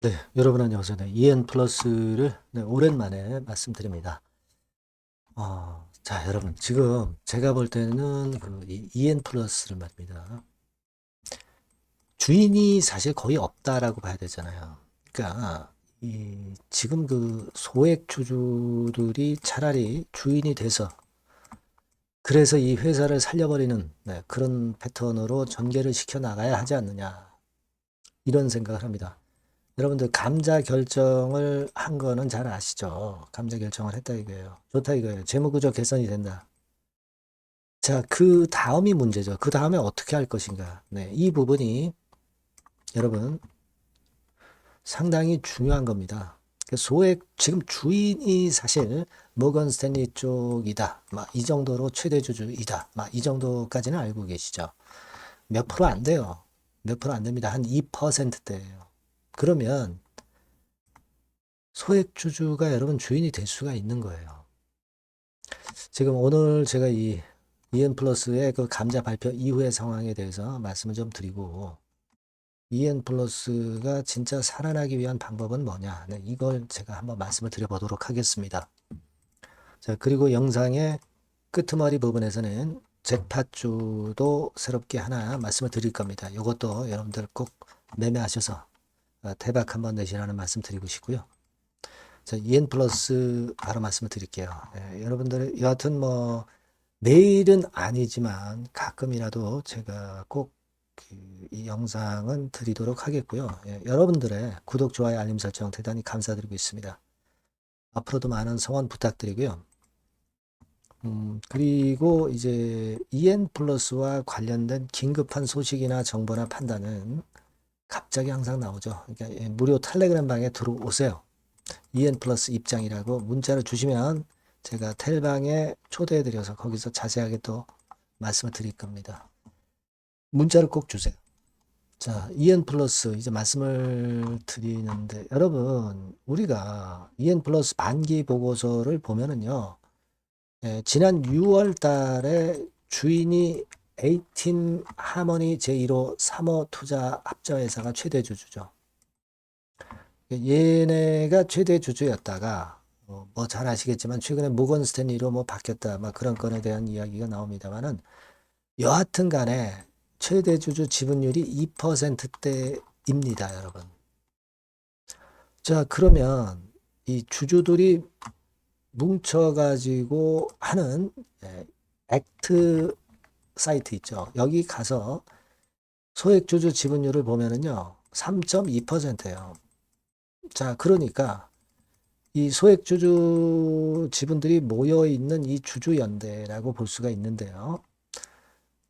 네, 여러분 안녕하세요. 네, EN 플러스를 오랜만에 말씀드립니다. 자, 여러분 지금 제가 볼 때는 이 EN 플러스를 말입니다. 주인이 사실 거의 없다라고 봐야 되잖아요. 그러니까 이 지금 그 소액 주주들이 차라리 주인이 돼서 그래서 이 회사를 살려버리는 그런 패턴으로 전개를 시켜 나가야 하지 않느냐 이런 생각을 합니다. 여러분들 감자 결정을 한 거는 잘 아시죠? 감자 결정을 했다 이거예요. 좋다 이거예요. 재무구조 개선이 된다. 자, 그 다음이 문제죠. 그 다음에 어떻게 할 것인가. 네, 이 부분이 여러분 상당히 중요한 겁니다. 소액 지금 주인이 사실 모건 스탠리 쪽이다. 막 이 정도로 최대 주주이다. 막 이 정도까지는 알고 계시죠. 몇 프로 안 돼요. 몇 프로 안 됩니다. 한 2%대예요. 그러면 소액 주주가 여러분 주인이 될 수가 있는 거예요. 지금 오늘 제가 이 EN 플러스의 그 감자 발표 이후의 상황에 대해서 말씀을 좀 드리고 EN 플러스가 진짜 살아나기 위한 방법은 뭐냐? 네, 이걸 제가 한번 말씀을 드려보도록 하겠습니다. 자, 그리고 영상의 끄트머리 부분에서는 잭팟주도 새롭게 하나 말씀을 드릴 겁니다. 이것도 여러분들 꼭 매매하셔서 대박 한번 내시라는 말씀 드리고 싶고요. 자, EN 플러스 바로 말씀을 드릴게요. 여러분들 여하튼 뭐 매일은 아니지만 가끔이라도 제가 꼭 이 영상은 드리도록 하겠고요. 여러분들의 구독, 좋아요, 알림 설정 대단히 감사드리고 있습니다. 앞으로도 많은 성원 부탁드리고요. 그리고 이제 EN 플러스와 관련된 긴급한 소식이나 정보나 판단은 갑자기 항상 나오죠. 그러니까 무료 텔레그램 방에 들어오세요. EN 플러스 입장이라고 문자를 주시면 제가 텔방에 초대해드려서 거기서 자세하게 또 말씀을 드릴 겁니다. 문자를 꼭 주세요. 자, EN 플러스 이제 말씀을 드리는데 여러분 우리가 EN 플러스 반기 보고서를 보면은요. 지난 6월 달에 주인이 A팀 하모니 제1호 3호 투자 합자회사가 최대 주주죠. 얘네가 최대 주주였다가 뭐 잘 아시겠지만 최근에 모건 스탠리로 뭐 바뀌었다 막 그런 건에 대한 이야기가 나옵니다만은 여하튼 간에 최대 주주 지분율이 2%대입니다, 여러분. 자, 그러면 이 주주들이 뭉쳐가지고 하는 액트 사이트 있죠. 여기 가서 소액 주주 지분율을 보면은요, 3.2%예요. 자, 그러니까 이 소액주주 지분들이 모여있는 이 주주연대라고 볼 수가 있는데요.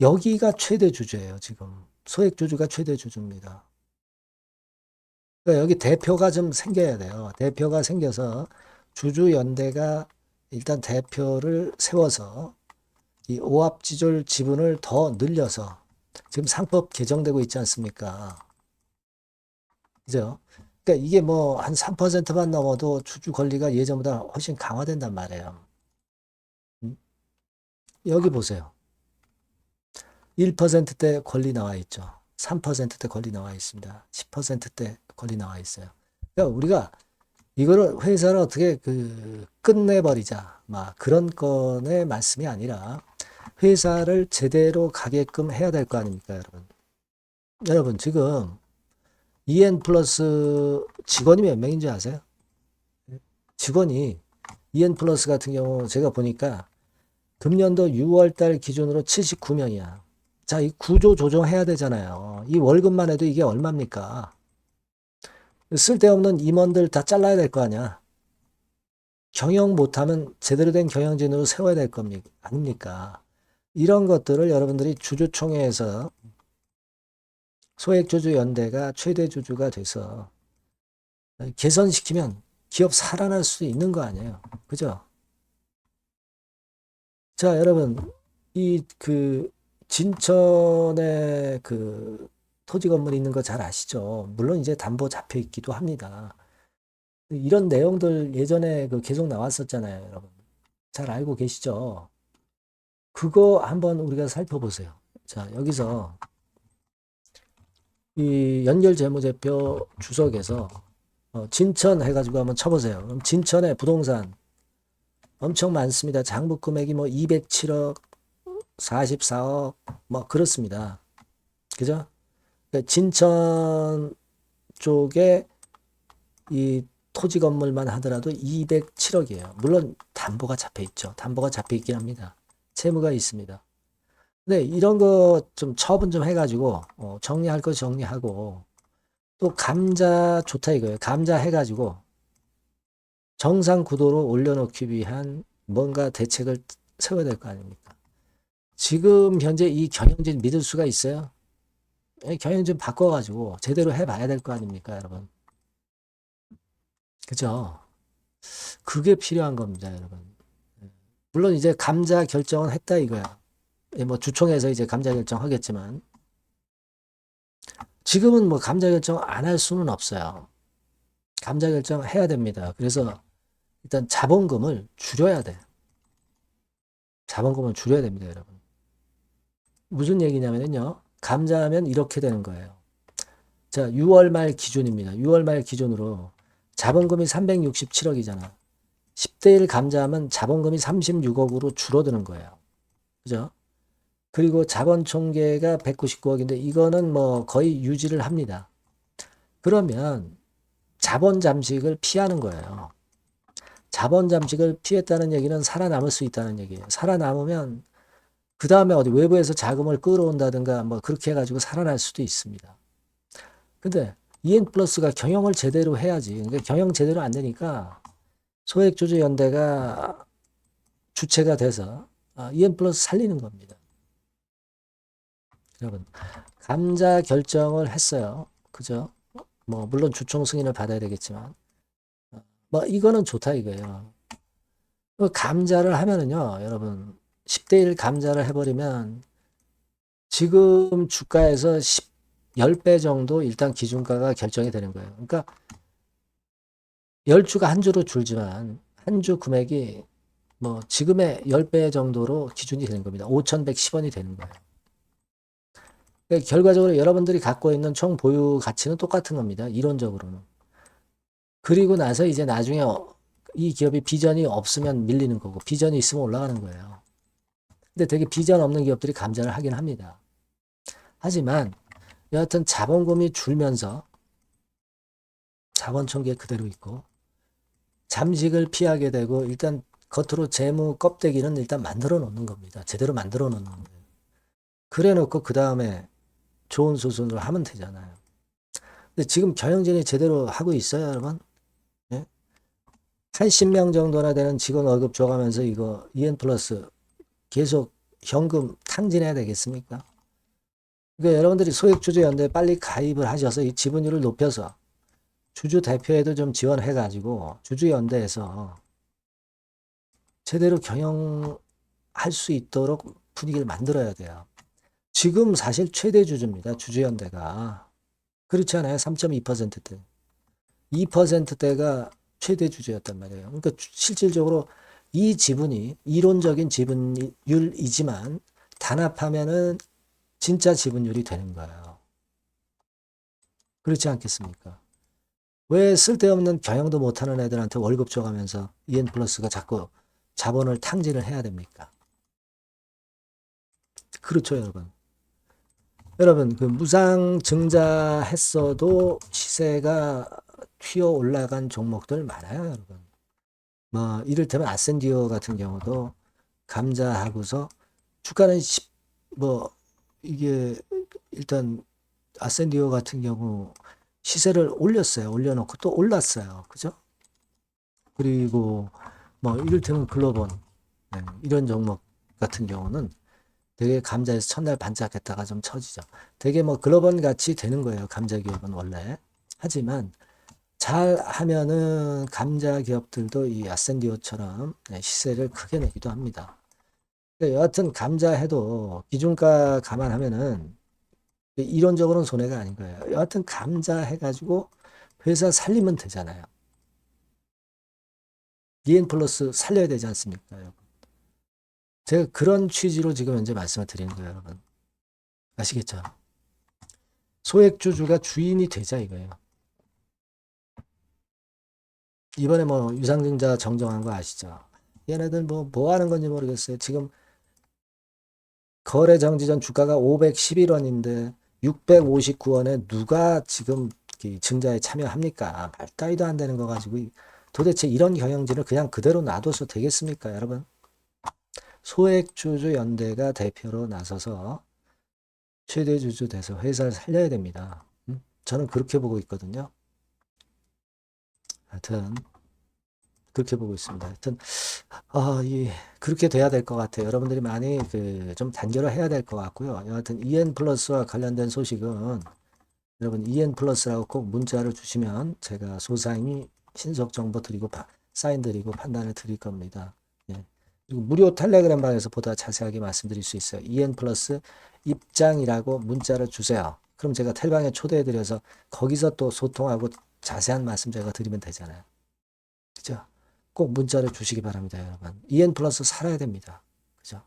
여기가 최대 주주예요, 지금. 소액주주가 최대 주주입니다. 그러니까 여기 대표가 좀 생겨야 돼요. 대표가 생겨서 주주연대가 일단 대표를 세워서 이 오합지졸 지분을 더 늘려서 지금 상법 개정되고 있지 않습니까? 그죠? 그러니까 이게 뭐 한 3%만 넘어도 주주 권리가 예전보다 훨씬 강화된단 말이에요. 음? 여기 보세요. 1%대 권리 나와 있죠. 3%대 권리 나와 있습니다. 10%대 권리 나와 있어요. 그러니까 우리가 이거를 회사를 어떻게 끝내버리자. 막 그런 건의 말씀이 아니라 회사를 제대로 가게끔 해야 될 거 아닙니까, 여러분? 여러분, 지금 EN 플러스 직원이 몇 명인지 아세요? 직원이 EN 플러스 같은 경우 제가 보니까 금년도 6월 달 기준으로 79명이야. 자, 이 구조 조정해야 되잖아요. 이 월급만 해도 이게 얼마입니까? 쓸데없는 임원들 다 잘라야 될 거 아니야. 경영 못하면 제대로 된 경영진으로 세워야 될 겁니까? 아닙니까? 이런 것들을 여러분들이 주주총회에서 소액주주연대가 최대 주주가 돼서 개선시키면 기업 살아날 수 있는 거 아니에요. 그죠? 자, 여러분, 이 진천에 토지 건물 있는 거 잘 아시죠? 물론 이제 담보 잡혀 있기도 합니다. 이런 내용들 예전에 계속 나왔었잖아요, 여러분. 잘 알고 계시죠? 그거 한번 우리가 살펴보세요. 자, 여기서 이 연결 재무제표 주석에서 진천 해가지고 한번 쳐보세요. 그럼 진천에 부동산 엄청 많습니다. 장부 금액이 뭐 207억, 44억, 뭐 그렇습니다. 그죠? 그러니까 진천 쪽에 이 토지 건물만 하더라도 207억이에요. 물론 담보가 잡혀 있죠. 담보가 잡혀 있긴 합니다. 채무가 있습니다. 근데 이런 거 좀 처분 좀 해가지고 정리할 거 정리하고 또 감자 좋다 이거예요. 감자 해가지고 정상 구도로 올려놓기 위한 뭔가 대책을 세워야 될 거 아닙니까? 지금 현재 이 경영진 믿을 수가 있어요? 경영진 바꿔가지고 제대로 해봐야 될 거 아닙니까, 여러분? 그죠? 그게 필요한 겁니다, 여러분. 물론 이제 감자 결정은 했다 이거야. 뭐 주총에서 이제 감자 결정하겠지만 지금은 뭐 감자 결정 안 할 수는 없어요. 감자 결정 해야 됩니다. 그래서 일단 자본금을 줄여야 돼. 자본금을 줄여야 됩니다, 여러분. 무슨 얘기냐면요. 감자하면 이렇게 되는 거예요. 자, 6월 말 기준입니다. 6월 말 기준으로 자본금이 367억이잖아. 10대 1 감자하면 자본금이 36억으로 줄어드는 거예요. 그죠? 그리고 자본 총계가 199억인데 이거는 뭐 거의 유지를 합니다. 그러면 자본 잠식을 피하는 거예요. 자본 잠식을 피했다는 얘기는 살아남을 수 있다는 얘기예요. 살아남으면 그 다음에 어디 외부에서 자금을 끌어온다든가 뭐 그렇게 해가지고 살아날 수도 있습니다. 근데 EN 플러스가 경영을 제대로 해야지. 그러니까 경영 제대로 안 되니까 소액주주연대가 주체가 돼서 EN 플러스 살리는 겁니다. 여러분, 감자 결정을 했어요. 그죠? 뭐 물론 주총 승인을 받아야 되겠지만 뭐 이거는 좋다 이거예요. 감자를 하면은요, 여러분 10대 1 감자를 해버리면 지금 주가에서 10배 정도 일단 기준가가 결정이 되는 거예요. 그러니까 10주가 한 주로 줄지만 한 주 금액이 뭐 지금의 10배 정도로 기준이 되는 겁니다. 5,110원이 되는 거예요. 그러니까 결과적으로 여러분들이 갖고 있는 총 보유 가치는 똑같은 겁니다. 이론적으로는. 그리고 나서 이제 나중에 이 기업이 비전이 없으면 밀리는 거고 비전이 있으면 올라가는 거예요. 근데 되게 비전 없는 기업들이 감자를 하긴 합니다. 하지만 여하튼 자본금이 줄면서 자본 총계 그대로 있고 잠식을 피하게 되고 일단 겉으로 재무 껍데기는 일단 만들어 놓는 겁니다. 제대로 만들어 놓는 거예요. 그래 놓고 그 다음에 좋은 수순으로 하면 되잖아요. 근데 지금 경영진이 제대로 하고 있어요, 여러분? 예? 80명 정도나 되는 직원 월급 줘가면서 이거 EN 플러스 계속 현금 탕진해야 되겠습니까? 그러니까 여러분들이 소액주주연대에 빨리 가입을 하셔서 이 지분율을 높여서 주주 대표에도 좀 지원해가지고 주주연대에서 제대로 경영할 수 있도록 분위기를 만들어야 돼요. 지금 사실 최대 주주입니다. 주주연대가. 그렇지 않아요? 3.2%대. 2%대가 최대 주주였단 말이에요. 그러니까 실질적으로 이 지분이 이론적인 지분율이지만 단합하면은 진짜 지분율이 되는 거예요. 그렇지 않겠습니까? 왜 쓸데없는 경영도 못하는 애들한테 월급 줘가면서 EN 플러스가 자꾸 자본을 탕진을 해야 됩니까? 그렇죠, 여러분. 여러분, 그 무상 증자했어도 시세가 튀어 올라간 종목들 많아요, 여러분. 뭐, 이를테면 아센디오 같은 경우도 감자하고서 주가는 뭐, 이게 일단 아센디오 같은 경우 시세를 올렸어요. 올려놓고 또 올랐어요. 그죠? 그리고 뭐, 이를테면 글로본, 네, 이런 종목 같은 경우는 되게 감자에서 첫날 반짝했다가 좀 처지죠. 되게 뭐 글로벌 같이 되는 거예요. 감자 기업은 원래. 하지만 잘 하면은 감자 기업들도 이 아센디오처럼 시세를 크게 내기도 합니다. 여하튼 감자 해도 기준가 감안하면은 이론적으로는 손해가 아닌 거예요. 여하튼 감자 해가지고 회사 살리면 되잖아요. EN 플러스 살려야 되지 않습니까, 여러분? 제가 그런 취지로 지금 현재 말씀을 드리는 거예요, 여러분. 아시겠죠? 소액주주가 주인이 되자 이거예요. 이번에 뭐 유상증자 정정한 거 아시죠? 얘네들 뭐 하는 건지 모르겠어요. 지금 거래 정지 전 주가가 511원인데 659원에 누가 지금 이 증자에 참여합니까? 말 따위도 안 되는 거 가지고 도대체 이런 경영진을 그냥 그대로 놔둬서 되겠습니까, 여러분? 소액주주 연대가 대표로 나서서 최대 주주 돼서 회사를 살려야 됩니다. 저는 그렇게 보고 있거든요. 하여튼 그렇게 보고 있습니다. 하여튼 그렇게 돼야 될 것 같아요. 여러분들이 많이 좀 단결을 해야 될 것 같고요. 여하튼 EN 플러스와 관련된 소식은 여러분 EN 플러스라고 꼭 문자를 주시면 제가 소상히 신속 정보 드리고 사인 드리고 판단을 드릴 겁니다. 예. 그리고 무료 텔레그램 방에서 보다 자세하게 말씀드릴 수 있어요. EN 플러스 입장이라고 문자를 주세요. 그럼 제가 텔방에 초대해 드려서 거기서 또 소통하고 자세한 말씀 제가 드리면 되잖아요. 그죠? 꼭 문자를 주시기 바랍니다, 여러분. EN 플러스 살아야 됩니다. 그죠?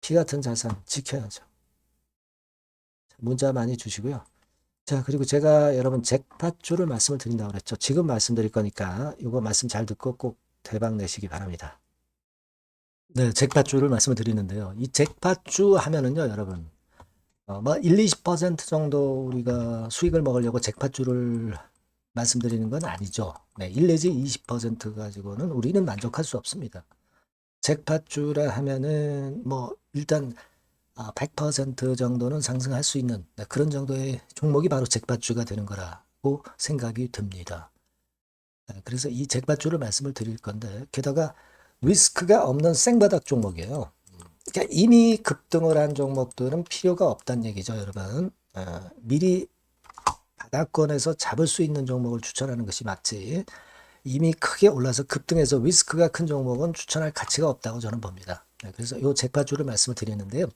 피 같은 자산 지켜야죠. 문자 많이 주시고요. 자, 그리고 제가 여러분 잭팟주를 말씀을 드린다고 그랬죠. 지금 말씀드릴 거니까 이거 말씀 잘 듣고 꼭 대박 내시기 바랍니다. 네, 잭팟주를 말씀을 드리는데요. 이 잭팟주 하면은요, 여러분. 뭐 1, 20% 정도 우리가 수익을 먹으려고 잭팟주를 말씀드리는 건 아니죠. 네, 1 내지 20% 가지고는 우리는 만족할 수 없습니다. 잭팟주라 하면은 뭐 일단 100% 정도는 상승할 수 있는 그런 정도의 종목이 바로 잭팟주가 되는 거라고 생각이 듭니다. 그래서 이 잭팟주를 말씀을 드릴 건데 게다가 리스크가 없는 생바닥 종목이에요. 그러니까 이미 급등을 한 종목들은 필요가 없다는 얘기죠, 여러분. 미리 바닥권에서 잡을 수 있는 종목을 추천하는 것이 맞지. 이미 크게 올라서 급등해서 리스크가 큰 종목은 추천할 가치가 없다고 저는 봅니다. 그래서 이 잭팟주를 말씀을 드리는데요.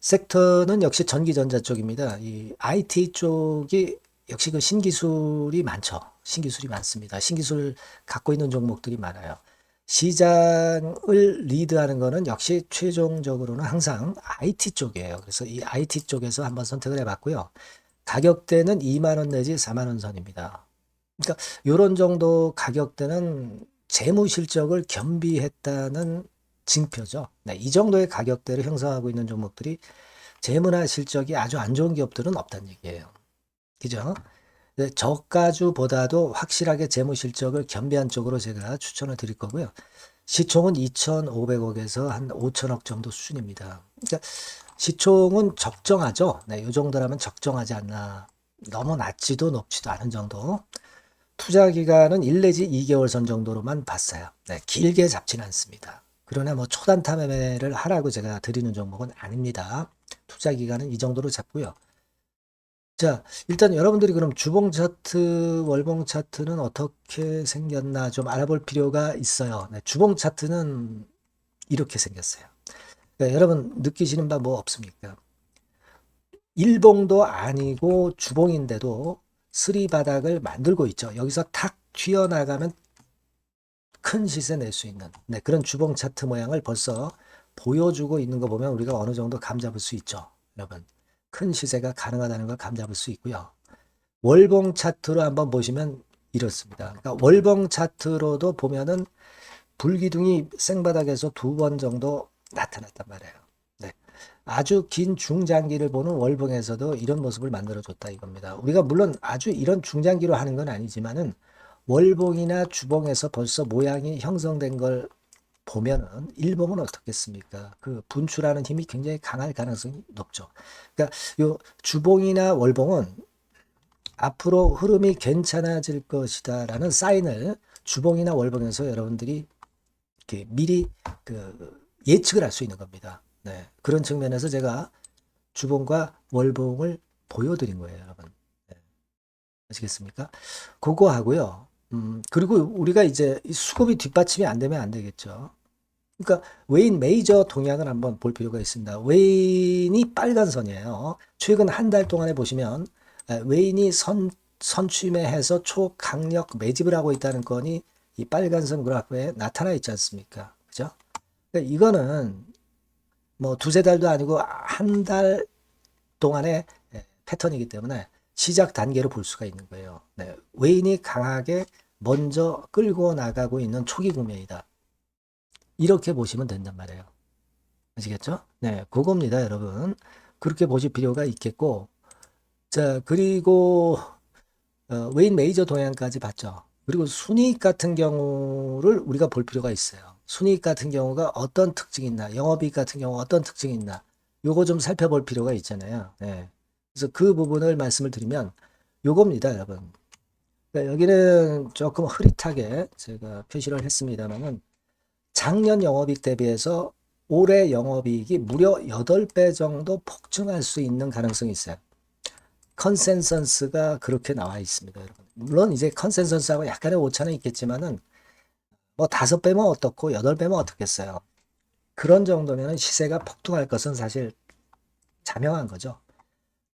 섹터는 역시 전기전자 쪽입니다. 이 IT 쪽이 역시 그 신기술이 많죠. 신기술이 많습니다. 신기술 갖고 있는 종목들이 많아요. 시장을 리드하는 거는 역시 최종적으로는 항상 IT 쪽이에요. 그래서 이 IT 쪽에서 한번 선택을 해봤고요. 가격대는 2만 원 내지 4만 원 선입니다. 그러니까 이런 정도 가격대는 재무 실적을 겸비했다는 징표죠. 네, 이 정도의 가격대를 형성하고 있는 종목들이 재무나 실적이 아주 안 좋은 기업들은 없다는 얘기예요. 그죠? 네, 저가주보다도 확실하게 재무 실적을 겸비한 쪽으로 제가 추천을 드릴 거고요. 시총은 2,500억에서 한 5천억 정도 수준입니다. 그러니까 시총은 적정하죠. 네, 이 정도라면 적정하지 않나. 너무 낮지도 높지도 않은 정도. 투자 기간은 1 내지 2개월 선 정도로만 봤어요. 네, 길게 잡지는 않습니다. 그러나 뭐 초단타 매매를 하라고 제가 드리는 종목은 아닙니다. 투자 기간은 이 정도로 잡고요. 자, 일단 여러분들이 그럼 주봉 차트, 월봉 차트는 어떻게 생겼나 좀 알아볼 필요가 있어요. 네, 주봉 차트는 이렇게 생겼어요. 네, 여러분 느끼시는 바 뭐 없습니까? 일봉도 아니고 주봉인데도 쓰리 바닥을 만들고 있죠. 여기서 탁 튀어나가면 큰 시세 낼 수 있는 그런 주봉 차트 모양을 벌써 보여주고 있는 거 보면 우리가 어느 정도 감 잡을 수 있죠. 여러분 큰 시세가 가능하다는 걸 감 잡을 수 있고요. 월봉 차트로 한번 보시면 이렇습니다. 그러니까 월봉 차트로도 보면은 불기둥이 생바닥에서 2번 정도 나타났단 말이에요. 네. 아주 긴 중장기를 보는 월봉에서도 이런 모습을 만들어줬다 이겁니다. 우리가 물론 아주 이런 중장기로 하는 건 아니지만은 월봉이나 주봉에서 벌써 모양이 형성된 걸 보면은 일봉은 어떻겠습니까? 그 분출하는 힘이 굉장히 강할 가능성이 높죠. 그러니까 요 주봉이나 월봉은 앞으로 흐름이 괜찮아질 것이다라는 사인을 주봉이나 월봉에서 여러분들이 이렇게 미리 예측을 할 수 있는 겁니다. 네. 그런 측면에서 제가 주봉과 월봉을 보여드린 거예요, 여러분. 네. 아시겠습니까? 그거 하고요. 그리고 우리가 이제 수급이 뒷받침이 안 되면 안 되겠죠. 그러니까 웨인 메이저 동향을 한번 볼 필요가 있습니다. 웨인이 빨간 선이에요. 최근 한 달 동안에 보시면 웨인이 선취매해서 초강력 매집을 하고 있다는 건이 이 빨간 선 그래프에 나타나 있지 않습니까? 그죠? 그러니까 이거는 뭐 두세 달도 아니고 한 달 동안의 패턴이기 때문에 시작 단계로 볼 수가 있는 거예요. 네, 웨인이 강하게 먼저 끌고 나가고 있는 초기 국면이다. 이렇게 보시면 된단 말이에요. 아시겠죠? 네, 그겁니다, 여러분. 그렇게 보실 필요가 있겠고, 자, 그리고 웨인 메이저 동향까지 봤죠. 그리고 순이익 같은 경우를 우리가 볼 필요가 있어요. 순이익 같은 경우가 어떤 특징이 있나, 영업이익 같은 경우 어떤 특징이 있나, 요거 좀 살펴볼 필요가 있잖아요. 네. 그래서 그 부분을 말씀을 드리면 요겁니다, 여러분. 그러니까 여기는 조금 흐릿하게 제가 표시를 했습니다만은 작년 영업이익 대비해서 올해 영업이익이 무려 8배 정도 폭증할 수 있는 가능성이 있어요. 컨센서스가 그렇게 나와 있습니다, 여러분. 물론 이제 컨센서스하고 약간의 오차는 있겠지만은 뭐 5배면 어떻고 8배면 어떻겠어요. 그런 정도면 시세가 폭등할 것은 사실 자명한 거죠.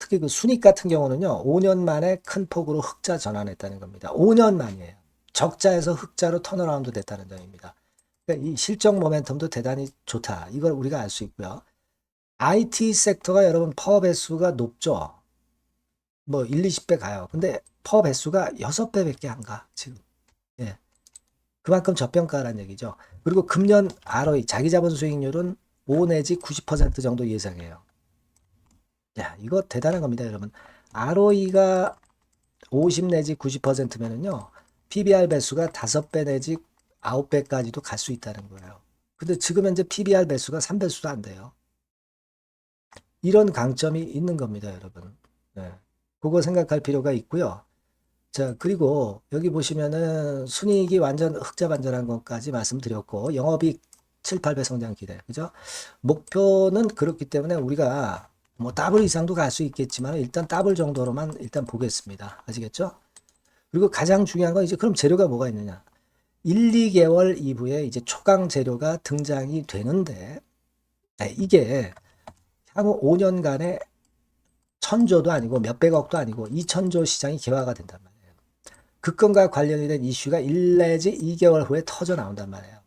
특히 그 순익 같은 경우는요, 5년 만에 큰 폭으로 흑자 전환했다는 겁니다. 5년 만이에요. 적자에서 흑자로 턴어라운드 됐다는 점입니다. 그러니까 이 실적 모멘텀도 대단히 좋다. 이걸 우리가 알 수 있고요. IT 섹터가 여러분 퍼 배수가 높죠. 뭐 1, 20배 가요. 근데 퍼 배수가 6배밖에 안 가, 지금. 예. 그만큼 저평가라는 얘기죠. 그리고 금년 ROE, 자기 자본 수익률은 5 내지 90% 정도 예상해요. 야, 이거 대단한 겁니다, 여러분. ROE가 50 내지 90%면은요, PBR 배수가 5배 내지 9배까지도 갈 수 있다는 거예요. 근데 지금 현재 PBR 배수가 3배수도 안 돼요. 이런 강점이 있는 겁니다, 여러분. 네. 그거 생각할 필요가 있고요. 자, 그리고 여기 보시면은 순이익이 완전 흑자 반전한 것까지 말씀드렸고, 영업이익 7, 8배 성장 기대. 그죠? 목표는 그렇기 때문에 우리가 뭐 더블 이상도 갈 수 있겠지만 일단 더블 정도로만 일단 보겠습니다. 아시겠죠? 그리고 가장 중요한 건 이제 그럼 재료가 뭐가 있느냐? 1, 2개월 이후에 이제 초강 재료가 등장이 되는데, 네, 이게 향후 5년간의 천조도 아니고 몇백억도 아니고 2천조 시장이 개화가 된단 말이에요. 그건과 관련이 된 이슈가 1 내지 2개월 후에 터져 나온단 말이에요.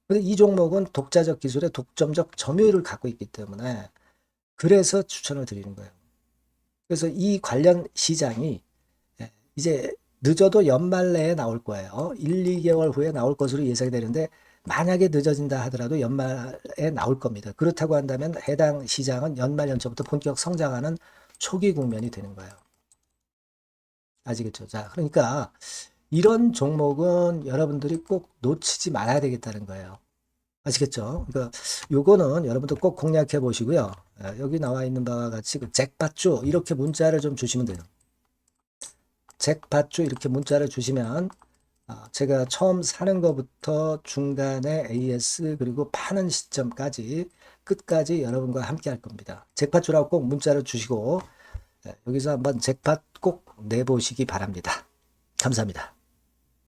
근데 이 종목은 독자적 기술의 독점적 점유율을 갖고 있기 때문에 그래서 추천을 드리는 거예요. 그래서 이 관련 시장이 이제 늦어도 연말 내에 나올 거예요. 1, 2개월 후에 나올 것으로 예상이 되는데 만약에 늦어진다 하더라도 연말에 나올 겁니다. 그렇다고 한다면 해당 시장은 연말 연초부터 본격 성장하는 초기 국면이 되는 거예요. 아시겠죠? 자, 그러니까 이런 종목은 여러분들이 꼭 놓치지 말아야 되겠다는 거예요. 아시겠죠? 그러니까 요거는 여러분들 꼭 공략해 보시고요. 여기 나와 있는 바와 같이 그 잭팟주 이렇게 문자를 좀 주시면 돼요. 잭팟주 이렇게 문자를 주시면 제가 처음 사는 것부터 중간에 AS 그리고 파는 시점까지 끝까지 여러분과 함께 할 겁니다. 잭팟주라고 꼭 문자를 주시고 여기서 한번 잭팟 꼭 내보시기 바랍니다. 감사합니다.